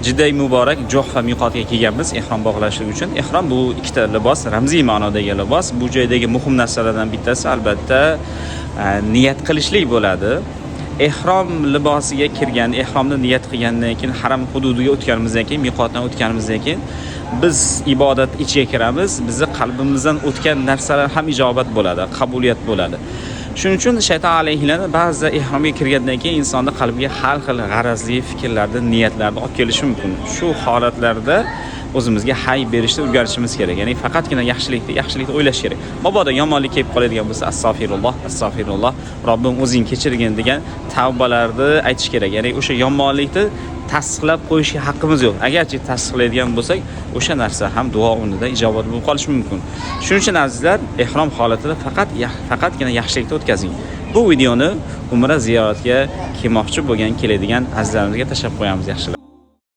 Jidday muborak Juhfa miqotiga kelganmiz ehrom bog'lashlik uchun. Ehrom bu ikkita libos, ramziy ma'nodagi libos. Bu joydagi muhim narsalardan bittasi albatta niyat qilishlik bo'ladi. Ehrom libosiga kirgan, ehromni niyat qilgandan keyin haram hududiga o'tganimizdan keyin, miqotdan o'tganimizdan keyin biz ibodat ichiga kiramiz. Bizni qalbimizdan o'tgan narsalar ham ijobat bo'ladi, qabuliyat bo'ladi. Shuning uchun shayton alayhilarni ba'zi ehromga kirgandan keyin insonning qalbiga har xil g'arazli fikrlarni, niyatlarni olib kelishi mumkin. Shu holatlarda o'zimizga hay berishni o'rganishimiz kerak. Ya'ni faqatgina yaxshilikni o'ylash kerak. Mabodo yomonlik kelib qoladigan bo'lsa, astag'firulloh, Robbim o'zing kechirgin degan tavbalarni aytish kerak. Ya'ni o'sha yomonlikni tasdiqlab qo'yishga haqqimiz yo'q. Agarchi tasdiqlaydigan bo'lsak, o'sha narsa ham duo o'rnida ijobat bo'lib qolishi mumkin. Shuning uchun azizlar, ehrom holatida faqatgina yaxshilikni o'tkazing. Bu videoni umra ziyoratiga kelmoqchi bo'lgan, keladigan azizlarimizga tashlab qo'yamiz, yaxshilar.